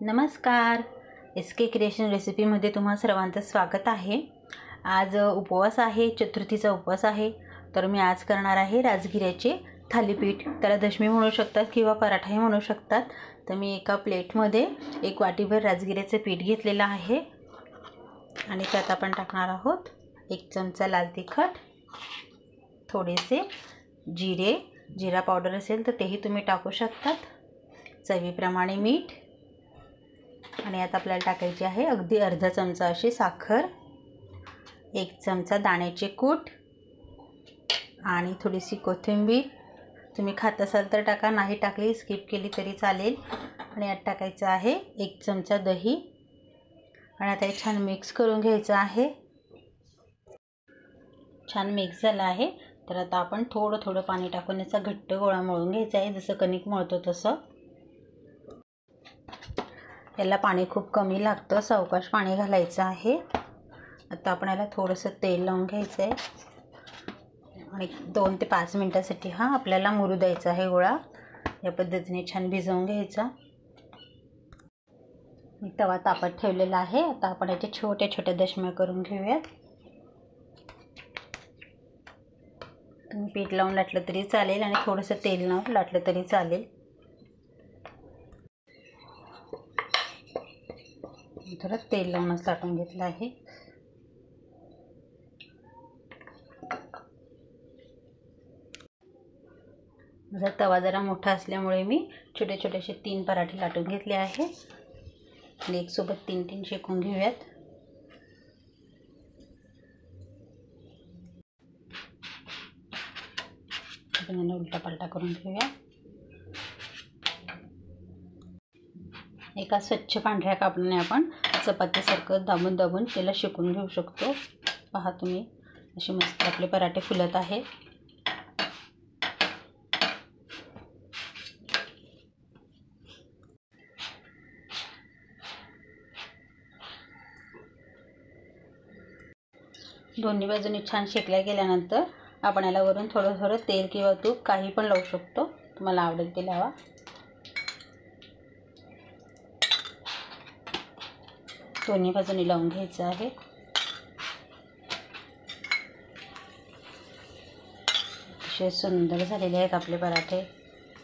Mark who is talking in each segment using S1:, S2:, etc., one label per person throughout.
S1: नमस्कार, SK creation रेसिपीमध्ये तुम्हा सर्वांचं स्वागत आहे। आज उपवास आहे, चतुर्थीचा उपवास आहे। तर मी आज करणार आहे राजगिऱ्याचे थालीपीठ। त्याला दशमी म्हणू शकतात किंवा पराठाही म्हणू शकतात। तर मी एका प्लेटमध्ये एक वाटीभर राजगिऱ्याचे पीठ घेतलेलं आहे आणि त्यात आपण टाकणार आहोत 1 चमचा लाल तिखट, थोडेसे जिरे, जिरा पावडर असेल तर तेही तुम्ही टाकू शकतात, चवीप्रमाणे मीठ आणि आता आपल्याला टाकायची आहे अगदी अर्धा चमचा अशी साखर, 1 चमचा दाण्याचे कूट आणि थोडीशी कोथिंबीर। तुम्ही खात असाल तर टाका, नाही टाकली स्किप केली तरी चालेल। आणि यात टाकायचं आहे 1 चमचा दही आणि आता हे छान मिक्स करून घ्यायचं आहे। छान मिक्स झालं आहे तर आता आपण थोडं थोडं पाणी टाकून याचा घट्ट गोळा मळून घ्यायचा आहे, जसं कणिक मळतो तसं। याला पाणी खूप कमी लागतं, सावकाश पाणी घालायचं आहे। आता आपण याला थोडंसं तेल लावून घ्यायचं आहे आणि 2 ते 5 मिनिटांसाठी आपल्याला मुरू द्यायचा आहे गोळा। या पद्धतीने छान भिजवून घ्यायचा। मी तवा तापत ठेवलेला आहे। आता आपण याचे छोट्या छोट्या दशम्या करून घेऊयात। तुम्ही पीठ लावून लाटलं तरी चालेल आणि थोडंसं तेल लावून लाटलं तरी चालेल। थोडं तेल लावूनच लाटून घेतलं आहे। माझा तवा जरा मोठा असल्यामुळे मी छोटे छोटेसे 3 पराठे लाटून घेतले आहे आणि एक सोबत 3 शेकून घेऊयात। आपण उलटा पालटा करून घेऊया। एका स्वच्छ पांढऱ्या कापडाने आपण चपातीसारखं दाबून दाबून त्याला शेकून घेऊ शकतो। पहा तुम्ही, असे मस्त आपले पराठे फुलत आहे। दोन्ही बाजूनी छान शेकल्या गेल्यानंतर आपण याला वरून थोडं थोडं तेल किंवा तूप काही पण लावू शकतो, तुम्हाला आवडेल ते लावा। दोन्ही बाजूनी लावून घ्यायचं आहे। असे सुंदर झालेले आहेत आपले पराठे,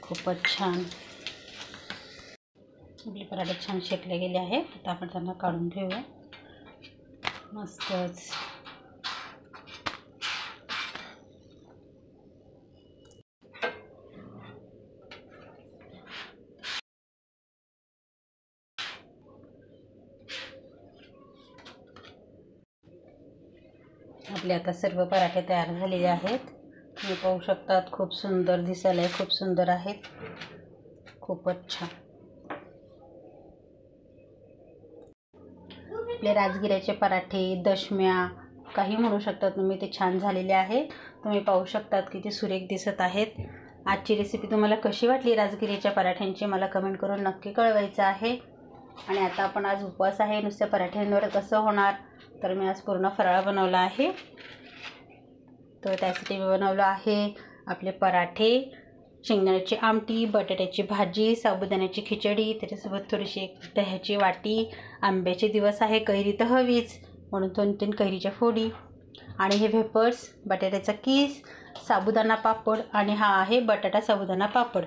S1: खूपच छान। आपले पराठे छान शेकले गेले आहेत। आता आपण त्यांना काढून घेऊया। मस्तच आपले आता सर्व पराठे तयार झालेले आहेत। तुम्ही पाहू शकतात, खूप सुंदर दिसायला, खूप सुंदर आहेत, खूपच छान। आपले राजगिऱ्याचे पराठे, दशम्या काही म्हणू शकता तुम्ही, ते छान झालेले आहे। तुम्ही पाहू शकतात किती सुरेख दिसत आहेत। आजची रेसिपी तुम्हाला कशी वाटली राजगिऱ्याच्या पराठ्यांची मला कमेंट करून नक्की कळवायचं आहे। आणि आता आपण आज उपवास आहे, नुसत्या पराठ्यांवर कसं होणार, तर मी आज पूर्ण फराळ बनवला आहे। तर त्यासाठी मी बनवलं आहे आपले पराठे, शेंगदाण्याची आमटी, बटाट्याची भाजी, साबुदाण्याची खिचडी, त्याच्यासोबत थोडीशी एक दह्याची वाटी, आंब्याचे दिवस आहे, कैरी तर हवीच म्हणून 2-3 कैरीच्या फोडी आणि हे वेफर्स, बटाट्याचा किस, साबुदाणा पापड आणि हा आहे बटाटा साबुदाणा पापड।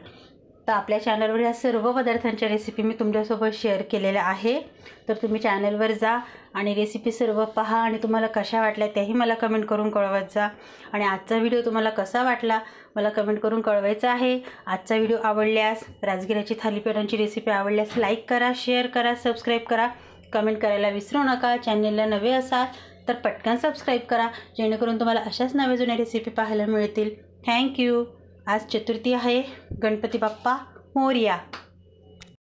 S1: तर आपल्या चॅनलवर या सर्व पदार्थांच्या रेसिपी मी तुमच्यासोबत शेअर केलेल्या आहे। तर तुम्ही चॅनलवर जा आणि रेसिपी सर्व पहा आणि तुम्हाला कशा वाटल्या त्याही मला कमेंट करून कळवत जा। आणि आजचा व्हिडिओ तुम्हाला कसा वाटला मला कमेंट करून कळवायचं आहे। आजचा व्हिडिओ आवडल्यास, राजगिऱ्याची थालीपीठांची रेसिपी आवडल्यास लाईक करा, शेअर करा, सबस्क्राईब करा, कमेंट करायला विसरू नका। चॅनलला नवे असाल तर पटकन सबस्क्राईब करा, जेणेकरून तुम्हाला अशाच नव्या जुन्या रेसिपी पाहायला मिळतील। थँक्यू। आज चतुर्थी आहे, गणपती बाप्पा मोरया।